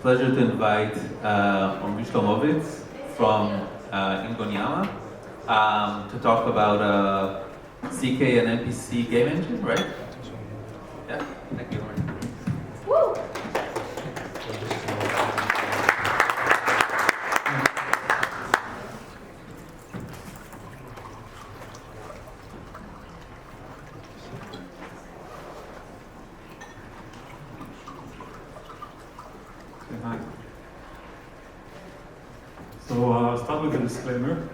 pleasure to invite Omer Shlomovits from Ingonyama to talk about CK and NPC game engine, right? Yeah, thank you, Omer. Woo! So I'll start with a disclaimer.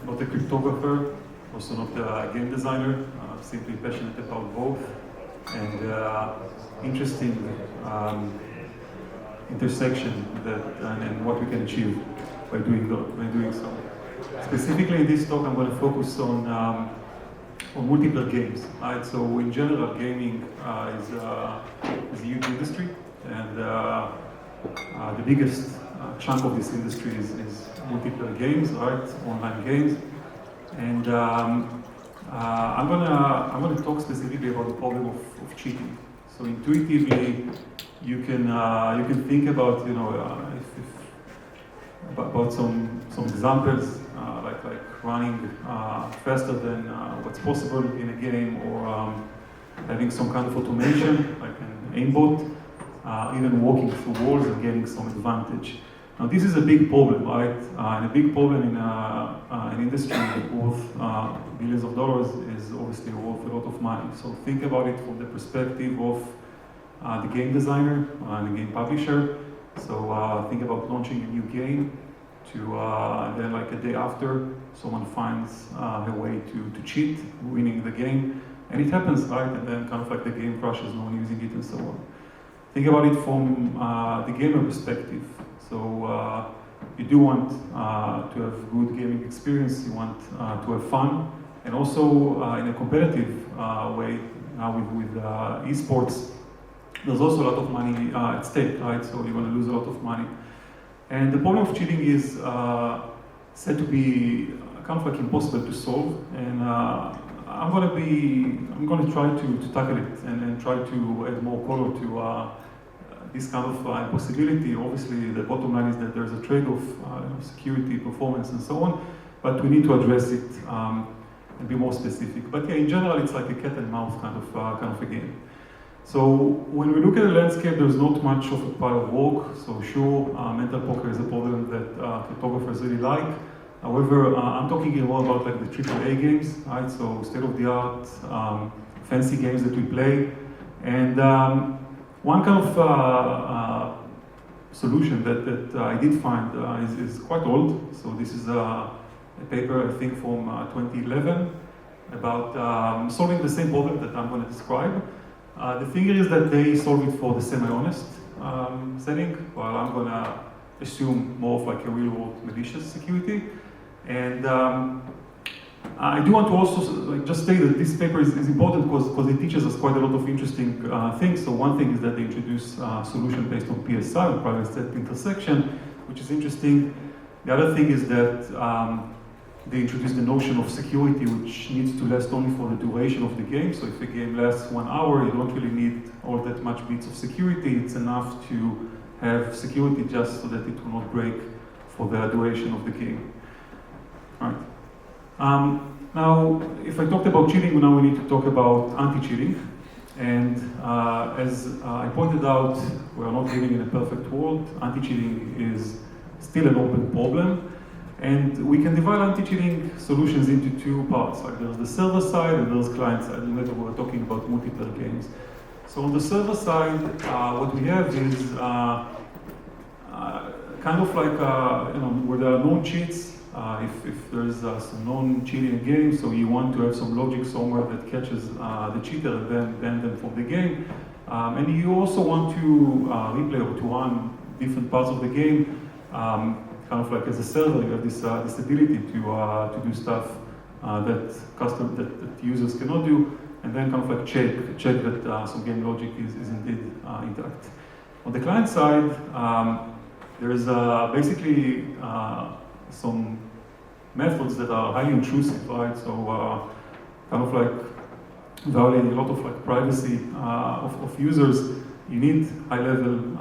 Not a cryptographer, also not a game designer, simply passionate about both and interesting intersection and what we can achieve by doing so. Specifically in this talk I'm going to focus on multiple games. Right? So in general gaming is a huge industry, and the biggest chunk of this industry is multiple games, right? Online games, and I'm gonna talk specifically about the problem of cheating. So intuitively, you can think about about some examples like running faster than what's possible in a game, or having some kind of automation like an aimbot, even walking through walls and getting some advantage. Now this is a big problem, right? And a big problem in an industry worth billions of dollars is obviously worth a lot of money. So think about it from the perspective of the game designer and the game publisher. So think about launching a new game and then like a day after, someone finds a way to cheat, winning the game. And it happens, right? And then kind of like the game crashes, no one using it and so on. Think about it from the gamer perspective. So you do want to have good gaming experience, you want to have fun, and also in a competitive way with esports, there's also a lot of money at stake, right? So you're going to lose a lot of money. And the problem of cheating is said to be kind of like impossible to solve, and I'm going to try to tackle it and try to add more color to this kind of impossibility. Obviously, the bottom line is that there's a trade-off, security, performance, and so on, but we need to address it and be more specific. But yeah, in general, it's like a cat and mouse kind of a game. So when we look at the landscape, there's not much of a pile of work. So sure, mental poker is a problem that cryptographers really like. However, I'm talking more about like the AAA games, right? So state-of-the-art, fancy games that we play. And one kind of solution that I did find is quite old. So this is a paper, I think, from 2011 about solving the same problem that I'm going to describe. The thing is that they solve it for the semi-honest setting, while I'm going to assume more of like a real-world malicious security. And I do want to also just say that this paper is important because it teaches us quite a lot of interesting things. So one thing is that they introduce a solution based on PSI, private set intersection, which is interesting. The other thing is that they introduce the notion of security, which needs to last only for the duration of the game. So if a game lasts 1 hour, you don't really need all that much bits of security. It's enough to have security just so that it will not break for the duration of the game. All right. Now, if I talked about cheating, now we need to talk about anti-cheating. And as I pointed out, we are not living in a perfect world. Anti-cheating is still an open problem. And we can divide anti-cheating solutions into two parts. Like there's the server side and there's client side. Remember, we're talking about multiple games. So on the server side, what we have is kind of like where there are known cheats. If there's some known cheating in a game, so you want to have some logic somewhere that catches the cheater and then ban them from the game. And you also want to replay or to run different parts of the game. Kind of like as a server, you have this ability to do stuff that users cannot do, and then kind of like check that some game logic is indeed intact. On the client side, there's basically some methods that are highly intrusive, right? So kind of like violating a lot of like privacy of users. You need high-level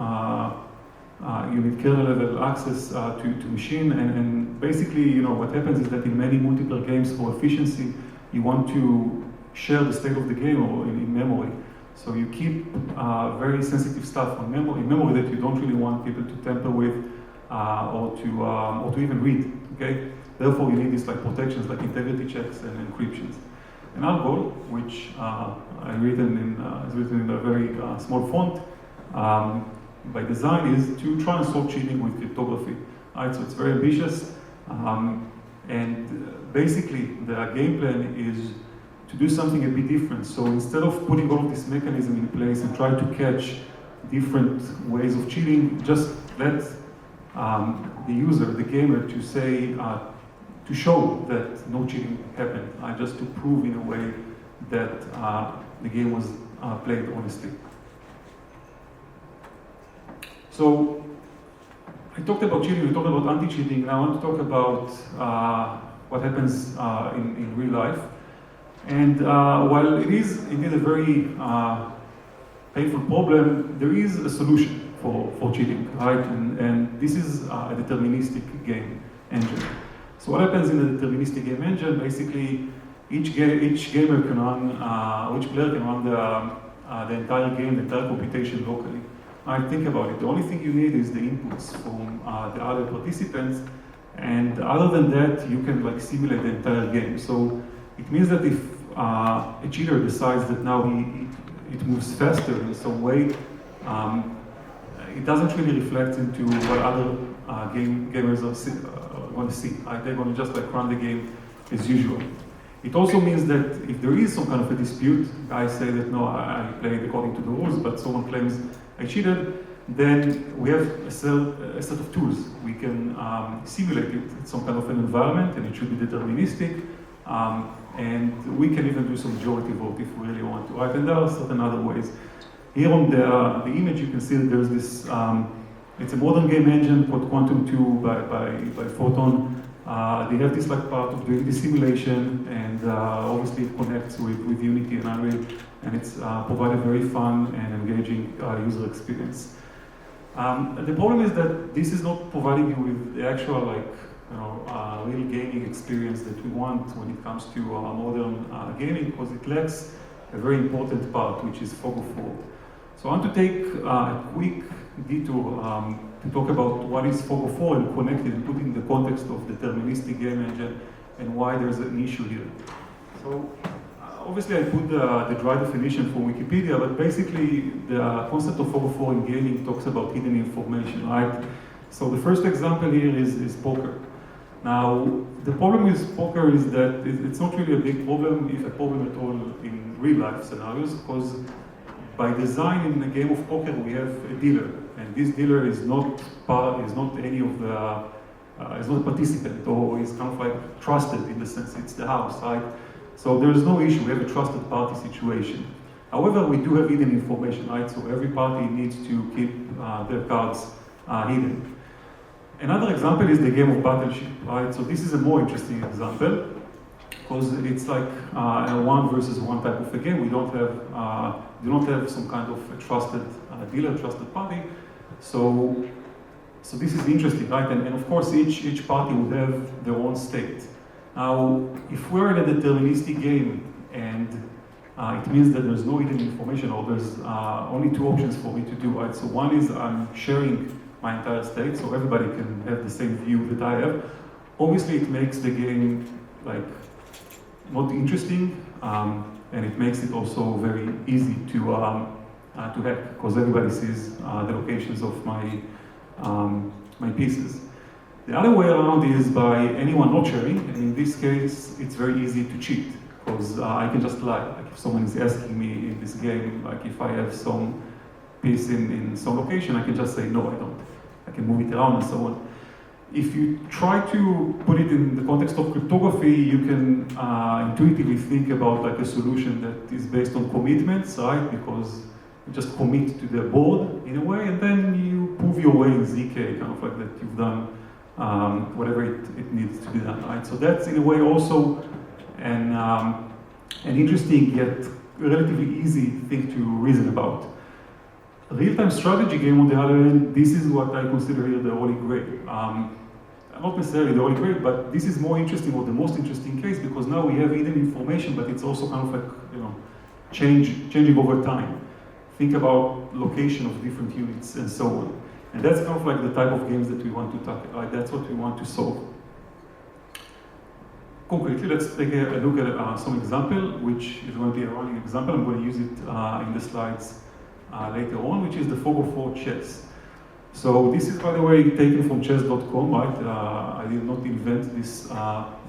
you need kernel level access to machine, and basically, what happens is that in many multiplayer games, for efficiency, you want to share the state of the game or in memory. So you keep very sensitive stuff in memory that you don't really want people to tamper with or to even read. Okay. Therefore, you need these protections like integrity checks and encryptions. And our goal, which is written in a very small font by design, is to try and solve cheating with cryptography. Right, so it's very ambitious, and basically the game plan is to do something a bit different. So instead of putting all of this mechanism in place and try to catch different ways of cheating, just let the user, the gamer, to say, to show that no cheating happened, just to prove in a way that the game was played honestly. So I talked about cheating, we talked about anti-cheating. Now I want to talk about what happens in real life. And while it is indeed a very painful problem, there is a solution for cheating, right? And this is a deterministic game engine. So what happens in the deterministic game engine? Basically, each gamer can run, each player can run the entire game, the entire computation locally. Think about it. The only thing you need is the inputs from the other participants, and other than that, you can simulate the entire game. So it means that if a cheater decides that now it moves faster in some way, it doesn't really reflect into what other gamers are going to see. They're going to just run the game as usual. It also means that if there is some kind of a dispute, guys say that no, I played according to the rules, but someone claims I cheated, then we have a set of tools. We can simulate it in some kind of an environment, and it should be deterministic. And we can even do some majority vote if we really want to. Right? And there are certain other ways. Here on the image, you can see that there's this, it's a modern game engine called Quantum 2 by Photon. They have this part of doing the simulation, and obviously it connects with Unity and Unreal, and it's provided very fun and engaging user experience. The problem is that this is not providing you with the actual real gaming experience that we want when it comes to modern gaming, because it lacks a very important part, which is fog of war. So I want to take a quick detour to talk about what is fog of war and connect it and put it in the context of deterministic game engine and why there's an issue here. So obviously I put the dry definition from Wikipedia, but basically the concept of fog of war in gaming talks about hidden information, right? So the first example here is poker. Now, the problem with poker is that it's not really a big problem, if a problem at all, in real life scenarios, because by design in a game of poker we have a dealer, and this dealer is not any of the, is not a participant, or is kind of trusted in the sense it's the house, right? So there is no issue, we have a trusted party situation. However, we do have hidden information, right? So every party needs to keep their cards hidden. Another example is the game of Battleship, right? So this is a more interesting example, because it's like a one versus one type of a game. We don't have some kind of a trusted dealer, trusted party. So this is interesting, right? And of course, each party would have their own state. Now, if we're in a deterministic game, and it means that there's no hidden information, or there's only two options for me to do, right? So one is I'm sharing my entire state, so everybody can have the same view that I have. Obviously, it makes the game not interesting, and it makes it also very easy to hack, because everybody sees the locations of my pieces. The other way around is by anyone not sharing, and in this case, it's very easy to cheat, because I can just lie. If someone is asking me in this game, if I have some piece in some location, I can just say, no, I don't. I can move it around and so on. If you try to put it in the context of cryptography, you can intuitively think about a solution that is based on commitments, right? Because you just commit to the board in a way, and then you prove your way in ZK, kind of that you've done whatever it needs to be done, right? So that's in a way also an interesting yet relatively easy thing to reason about. A real-time strategy game, on the other hand, this is what I consider here the holy grail. Not necessarily the holy grail, but this is more interesting, or the most interesting case, because now we have hidden information, but it's also kind of like, changing over time. Think about location of different units and so on. And that's kind of like the type of games that we want to tackle. That's what we want to solve. Concretely, let's take a look at some example, which is going to be a running example. I'm going to use it in the slides later on, which is the fog of war chess. So this is, by the way, taken from chess.com, right? I did not invent this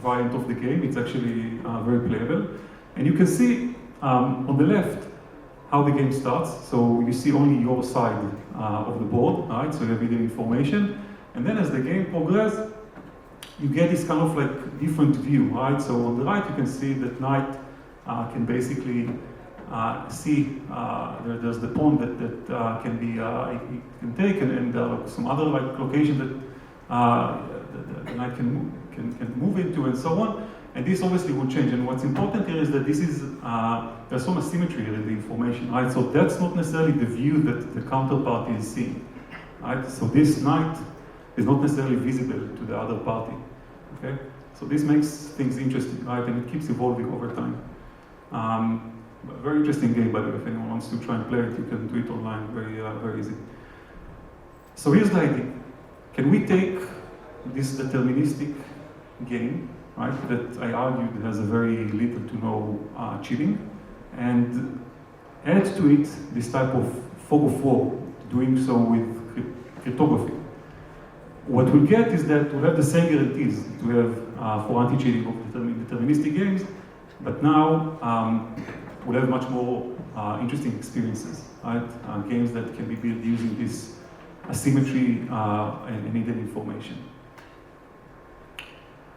variant of the game. It's actually very playable. And you can see on the left how the game starts. So you see only your side of the board, right? So you have hidden information. And then as the game progresses, you get this kind of like different view, right? So on the right, you can see that knight can basically see there's the pawn that can be can take, and some other like location that the knight can move into, and so on. And this obviously will change. And what's important here is that this is there's some asymmetry here in the information, right? So that's not necessarily the view that the counterparty is seeing, right? So this knight is not necessarily visible to the other party. Okay, so this makes things interesting, right? And it keeps evolving over time. A very interesting game, by the way. If anyone wants to try and play it, you can do it online, very easy. So here's the idea: can we take this deterministic game, right, that I argued has a very little to no cheating, and add to it this type of fog of war, doing so with cryptography? What we'll get is that we'll have the same guarantees that we have for anti-cheating of deterministic games, but now we'll have much more interesting experiences, right? Games that can be built using this asymmetry and hidden information.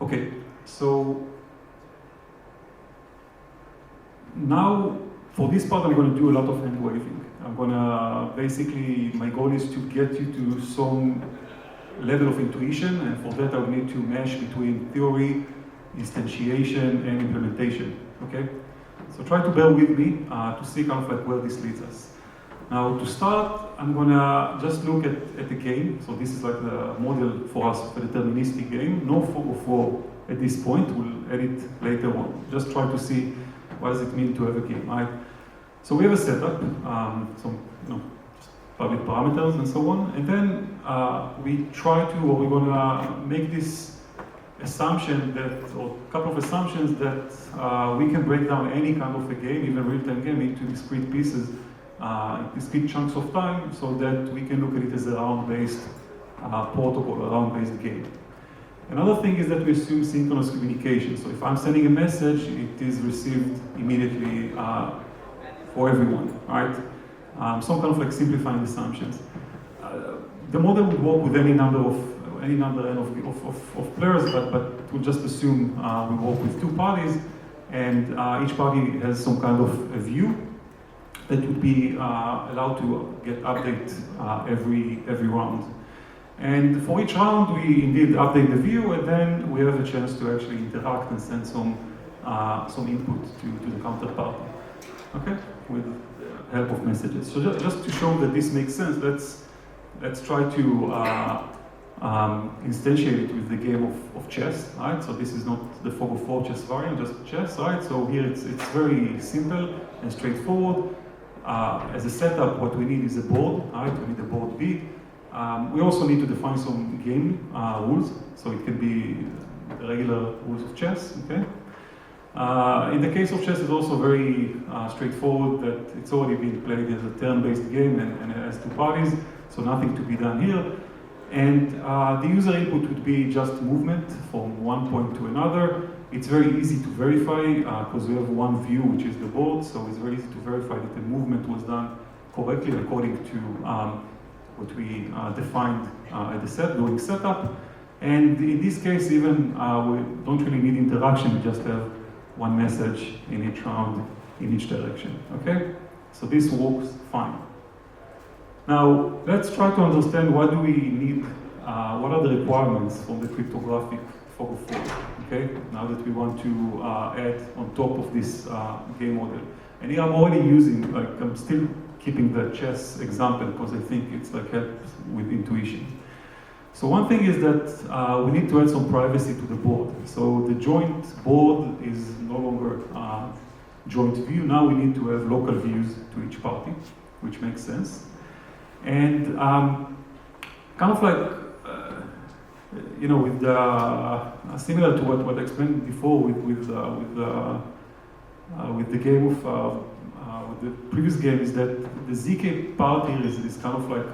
Okay, so now for this part I'm going to do a lot of hand waving. I'm going to basically, my goal is to get you to some level of intuition, and for that I will need to mesh between theory, instantiation, and implementation, okay? So try to bear with me to see kind of like where this leads us. Now to start, I'm gonna just look at the game. So this is like the model for us for the deterministic game. No fog of war at this point, we'll edit later on. Just try to see what does it mean to have a game, right? So we have a setup, some public parameters and so on, and then we try to, or we're gonna make this assumption that, or a couple of assumptions that we can break down any kind of a game, even a real-time game, into discrete pieces, discrete chunks of time, so that we can look at it as a round-based protocol, a round-based game. Another thing is that we assume synchronous communication. So if I'm sending a message, it is received immediately for everyone, right? Some kind of like simplifying assumptions. The model would work with any number of players, but we'll just assume we work with two parties, and each party has some kind of a view that would be allowed to get update every round. And for each round, we indeed update the view, and then we have a chance to actually interact and send some input to the counterparty, okay, with help of messages. So just to show that this makes sense, let's try to instantiate it with the game of chess, right? So this is not the fog of war chess variant, just chess, right? So here it's very simple and straightforward. As a setup, what we need is a board, right? We need a board B. We also need to define some game rules, so it can be the regular rules of chess, okay? In the case of chess, it's also very straightforward that it's already been played as a turn-based game and it has two parties, so nothing to be done here. And the user input would be just movement from one point to another. It's very easy to verify because we have one view, which is the board, so it's very easy to verify that the movement was done correctly according to what we defined at the during setup. And in this case, even we don't really need interaction, we just have one message in each round, in each direction, okay? So this works fine. Now, let's try to understand what do we need, what are the requirements from the cryptographic fog of war, okay? Now that we want to add on top of this game model. And here I'm already using, like I'm still keeping the chess example because I think it's like helps with intuition. So one thing is that we need to add some privacy to the board. So the joint board is no longer joint view. Now we need to have local views to each party, which makes sense. And kind of like, you know, with similar to what I explained before with the game of with the previous game, is that the ZK part here is kind of like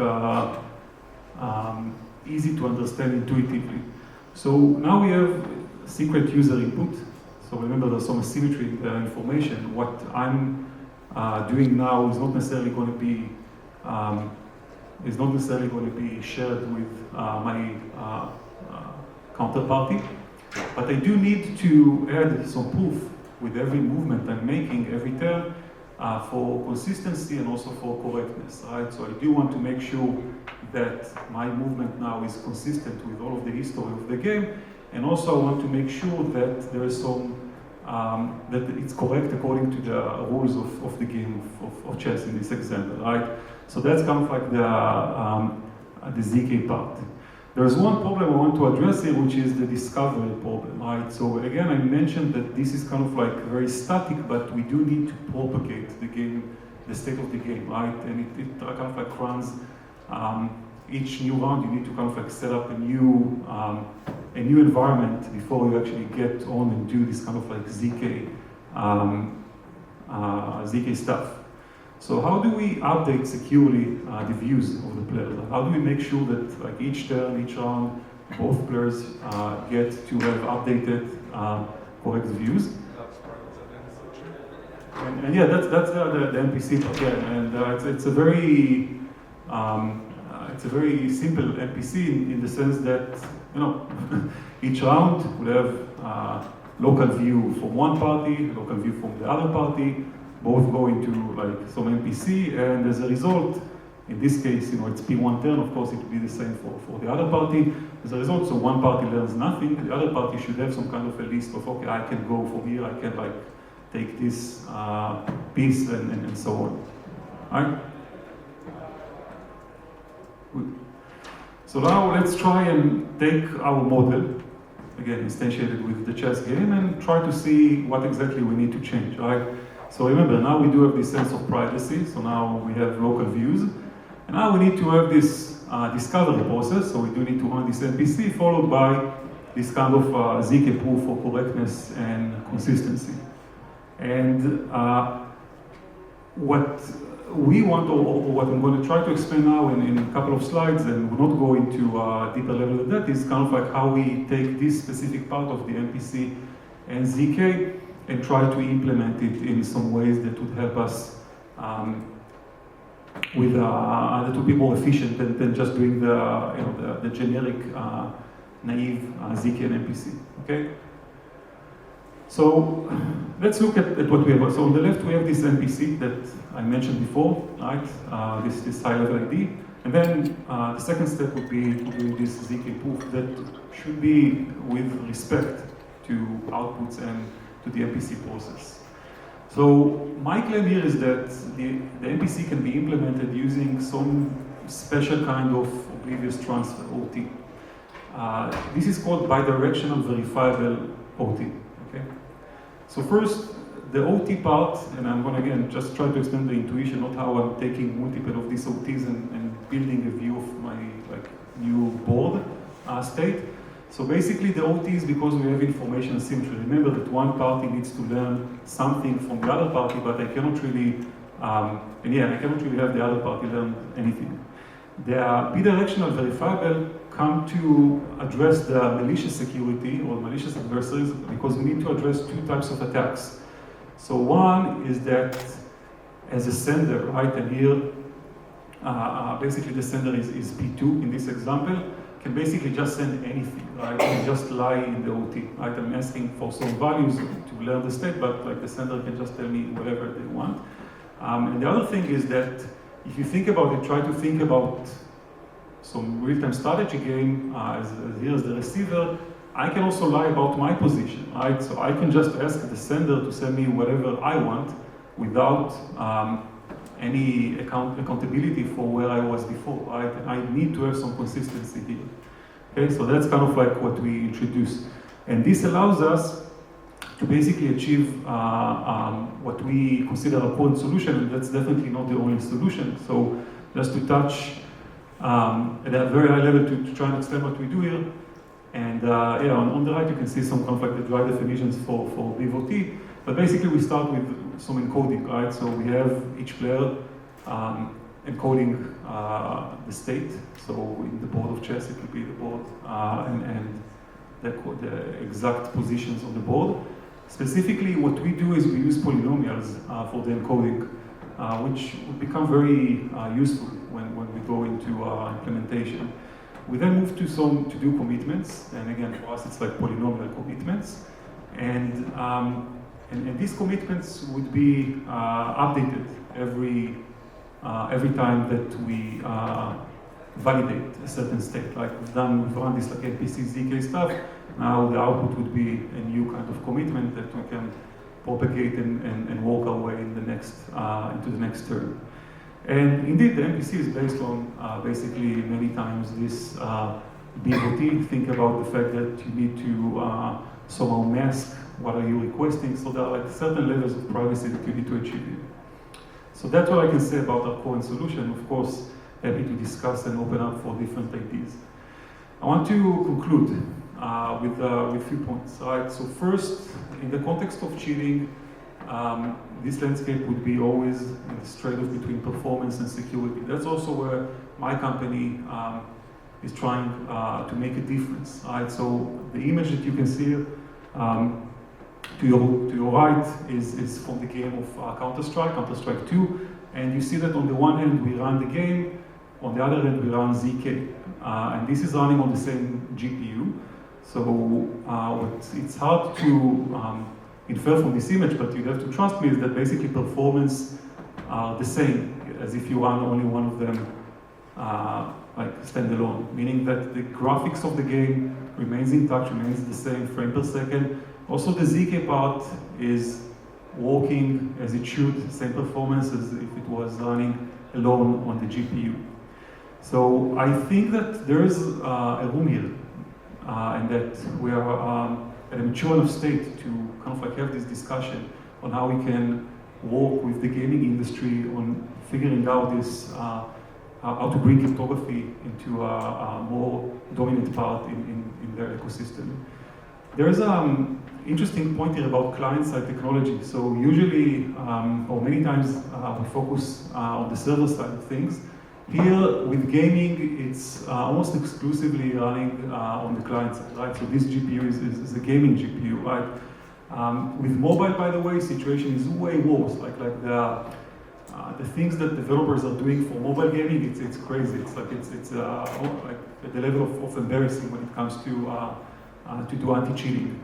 easy to understand intuitively. So now we have secret user input. So remember, there's some asymmetry in the information. What I'm doing now is not necessarily going to be shared with my counterparty, but I do need to add some proof with every movement I'm making, every turn, for consistency and also for correctness, right? So I do want to make sure that my movement now is consistent with all of the history of the game, and also I want to make sure that there is some, that it's correct according to the rules of the game of chess in this example, right? So that's kind of like the ZK part. There's one problem I want to address here, which is the discovery problem, right? So again, I mentioned that this is kind of like very static, but we do need to propagate the game, the state of the game, right? And it kind of like runs each new round. You need to kind of like set up a new environment before you actually get on and do this kind of like ZK stuff. So how do we update securely the views of the players? How do we make sure that like each turn, each round, both players get to have updated correct views? And yeah, that's the NPC part. Yeah, and it's a very simple NPC in the sense that, you know, each round will have local view from one party, local view from the other party, both go into like some NPC, and as a result, in this case, you know, it's P1 turn, of course it will be the same for the other party. As a result, so one party learns nothing, the other party should have some kind of a list of, okay, I can go from here, I can like take this piece and so on. All right? Good. So now let's try and take our model, again instantiated with the chess game, and try to see what exactly we need to change, right? So remember, now we do have this sense of privacy, so now we have local views, and now we need to have this discovery process, so we do need to run this NPC, followed by this kind of ZK proof for correctness and consistency. And what we want, or what I'm going to try to explain now in a couple of slides, and we'll not go into a deeper level of that, is kind of like how we take this specific part of the NPC and ZK and try to implement it in some ways that would help us that would be more efficient than just doing the generic naive ZK and NPC. Okay. So let's look at what we have. So on the left we have this NPC that I mentioned before, right? This high-level ID, and then the second step would be doing this ZK proof that should be with respect to outputs and to the NPC process. So my claim here is that the NPC can be implemented using some special kind of Oblivious transfer, OT. This is called bidirectional verifiable OT. Okay. So first, the OT part, and I'm going to again just try to explain the intuition, not how I'm taking multiple of these OTs and building a view of my like new board state. So basically the OT is because we have information asymmetry. Remember that one party needs to learn something from the other party, but I cannot really, I cannot really have the other party learn anything. The bidirectional verifiable come to address the malicious security or malicious adversaries because we need to address two types of attacks. So one is that as a sender, right, and here basically the sender is P2 in this example, can basically just send anything, right? Can just lie in the OT, right? I'm asking for some values to learn the state, but like the sender can just tell me whatever they want. And the other thing is that if you think about it, try to think about some real-time strategy game as here as the receiver, I can also lie about my position, right? So I can just ask the sender to send me whatever I want without any accountability for where I was before. Right? I need to have some consistency here. Okay, so that's kind of like what we introduce. And this allows us to basically achieve what we consider a current solution, and that's definitely not the only solution. So just to touch at a very high level to try and explain what we do here. And yeah, on the right you can see some kind of like the dry definitions for BVOT. But basically we start with some encoding, right? So we have each player encoding the state. So in the board of chess it will be the board and the exact positions on the board. Specifically what we do is we use polynomials for the encoding, which will become very useful when we go into implementation. We then move to do commitments, and again for us it's like polynomial commitments, and these commitments would be updated every time that we validate a certain state. Like we've run this like NPC ZK stuff. Now the output would be a new kind of commitment that we can propagate and walk our way in the next into the next turn. And indeed, the MPC is based on basically many times this BOT. Think about the fact that you need to somehow mask what are you requesting. So there are like certain levels of privacy that you need to achieve here. So that's what I can say about our current solution. Of course, happy to discuss and open up for different ideas. I want to conclude with a few points. Right. So first, in the context of cheating, this landscape would be always in this trade-off between performance and security. That's also where my company is trying to make a difference. Right? So the image that you can see to your right is from the game of Counter-Strike 2, and you see that on the one hand we run the game, on the other hand we run ZK, and this is running on the same GPU. So it's hard to infer from this image, but you have to trust me, is that basically performance are the same as if you run only one of them like standalone, meaning that the graphics of the game remains intact, remains the same frame per second. Also the ZK part is working as it should, same performance as if it was running alone on the GPU. So I think that there is a room here, and that we are at a mature enough state to kind of like have this discussion on how we can work with the gaming industry on figuring out this, how to bring cryptography into a more dominant part in their ecosystem. There is an interesting point here about client-side technology. So usually, or many times, we focus on the server side of things. Here, with gaming, it's almost exclusively running on the client side, right? So this GPU is a gaming GPU, right? With mobile, by the way, situation is way worse. Like the things that developers are doing for mobile gaming, it's crazy. It's like like at the level of embarrassing when it comes to do anti-cheating.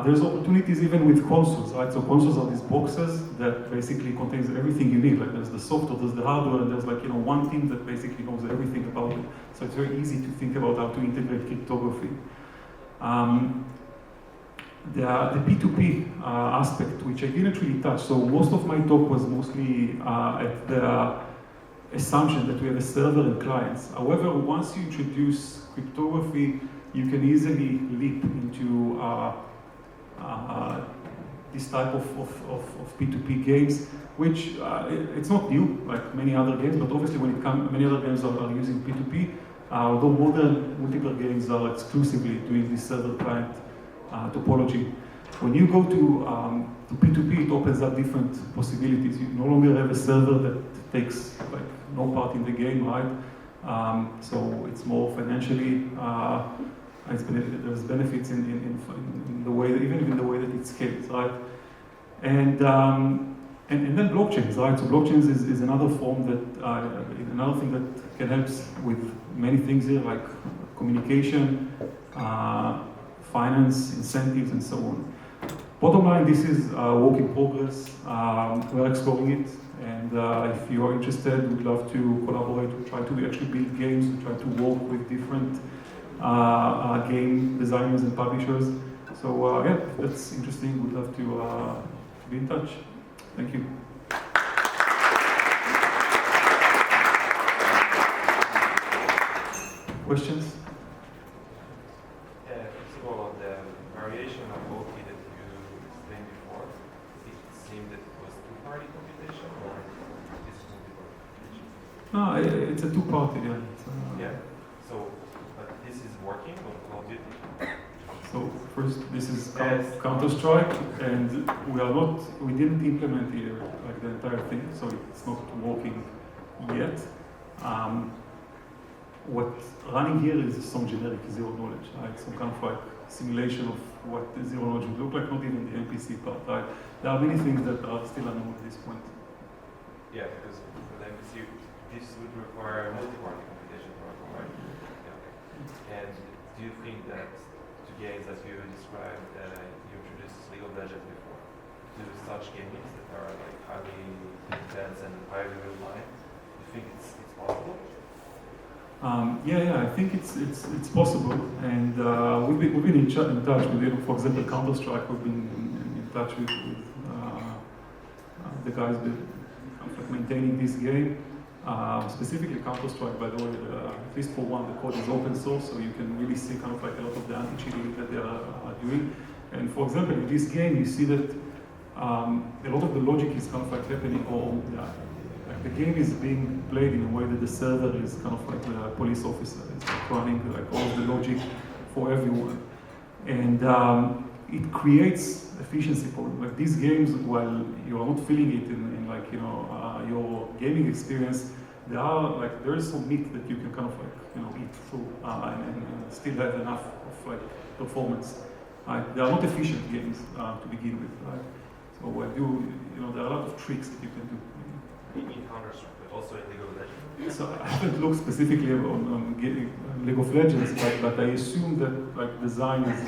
There's opportunities even with consoles, right? So consoles are these boxes that basically contains everything you need. Like there's the software, there's the hardware, and there's like, you know, one team that basically knows everything about it. So it's very easy to think about how to integrate cryptography. The P2P aspect, which I didn't really touch. So most of my talk was mostly at the assumption that we have a server and clients. However, once you introduce cryptography, you can easily leap into this type of P2P games, which it's not new, like many other games, but obviously when it comes, many other games are using P2P, although modern multiplayer games are exclusively doing this server-client topology. When you go to P2P, it opens up different possibilities. You no longer have a server that takes like no part in the game, right? So it's more financially, there's benefits in the way, even in the way that it scales, right? And then blockchains, right? So blockchains is another form that, another thing that can help with many things here, like communication, finance, incentives, and so on. Bottom line, this is a work in progress. We're exploring it, and if you are interested, we'd love to collaborate. We try to actually build games. We try to work with different game designers and publishers. So yeah, if that's interesting, we'd love to be in touch. Thank you. Questions? First of all, on the variation of OT that you explained before, it seemed that it was two-party computation, or is it multi-party computation? No, it's a two-party, yeah. Yeah. So, but this is working on Call of Duty? So first, this is Yes. Counter-Strike, and we didn't implement here like the entire thing, so it's not working yet. What's running here is some generic zero knowledge, right? Some kind of like simulation of what the zero knowledge would look like, not even the NPC part, right? There are many things that are still unknown at this point. Yeah, because for the MPC, this would require multi-party computation protocol, right? Yeah, okay. And do you think that to games that you described, you introduced League of Legends before, to such games that are like highly intense and highly real time, do you think it's possible? Yeah, I think it's possible, and we've been in touch with, for example, Counter-Strike. We've been in touch with the guys that are maintaining this game. Specifically Counter-Strike, by the way, at least for one, the code is open source, so you can really see kind of like a lot of the anti-cheating that they are doing. And for example, in this game, you see that a lot of the logic is kind of like happening, or like the game is being played in a way that the server is kind of like the police officer. It's like running like all of the logic for everyone. And it creates efficiency problems. Like these games, while you're not feeling it in like, your gaming experience, there is some meat that you can kind of like, eat through and still have enough of like performance. They are not efficient games to begin with, right? So there are a lot of tricks that you can do. In Counter-Strike, but also in League of Legends? So I haven't looked specifically on League of Legends, but I assume that like design is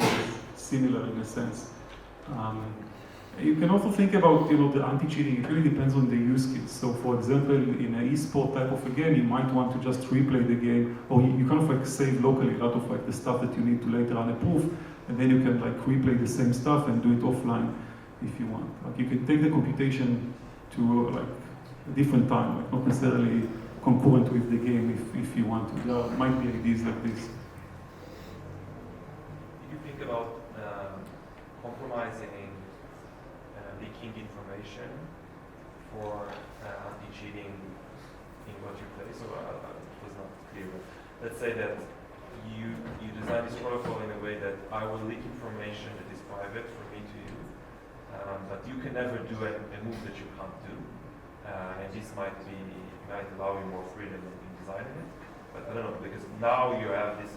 similar in a sense. You can also think about the anti-cheating. It really depends on the use case. So for example, in an e-sport type of a game, you might want to just replay the game, or you kind of like save locally a lot of like the stuff that you need to later on approve, and then you can like replay the same stuff and do it offline if you want. Like you can take the computation to like a different time, like not necessarily concurrent with the game if you want to. There might be ideas like this. Do you think about compromising leaking information for anti-cheating in what you play? So it was not clear. Let's say that you design this protocol in a way that I will leak information that is private from me to you, but you can never do a move that you can't do. And this might allow you more freedom in designing it. But I don't know, because now you have this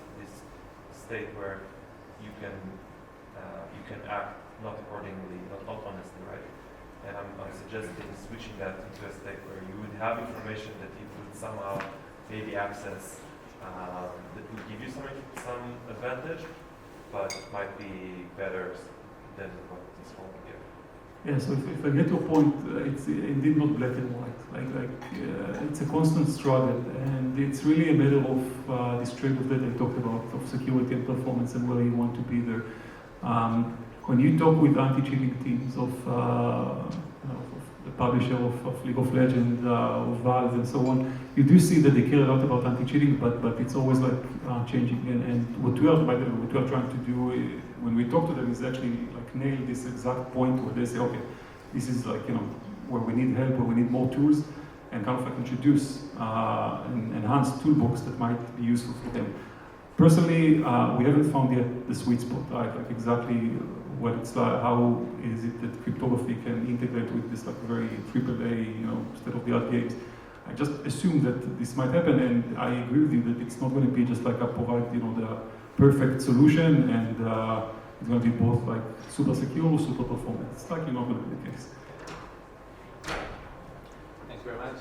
state where you can act not accordingly, not honestly, right? And I'm suggesting switching that into a state where you would have information that you could somehow maybe access that would give you some advantage, but might be better than what is home here. Yeah, so if I get your point, it's indeed not black and white. It's a constant struggle, and it's really a matter of this trade-off that I talked about of security and performance and where you want to be there. When you talk with anti-cheating teams of the publisher of League of Legends, of Valve, and so on, you do see that they care a lot about anti-cheating, but it's always like changing. And what we are trying to do when we talk to them is actually like nail this exact point where they say, okay, this is like where we need help, where we need more tools, and kind of like introduce an enhanced toolbox that might be useful for them. Personally, we haven't found yet the sweet spot, right? Like exactly what it's like. How is it that cryptography can integrate with this like very AAA, state-of-the-art games? I just assume that this might happen, and I agree with you that it's not going to be just like provide the perfect solution, and it's going to be both like super secure, super performant. It's likely not going to be the case. Thanks very much.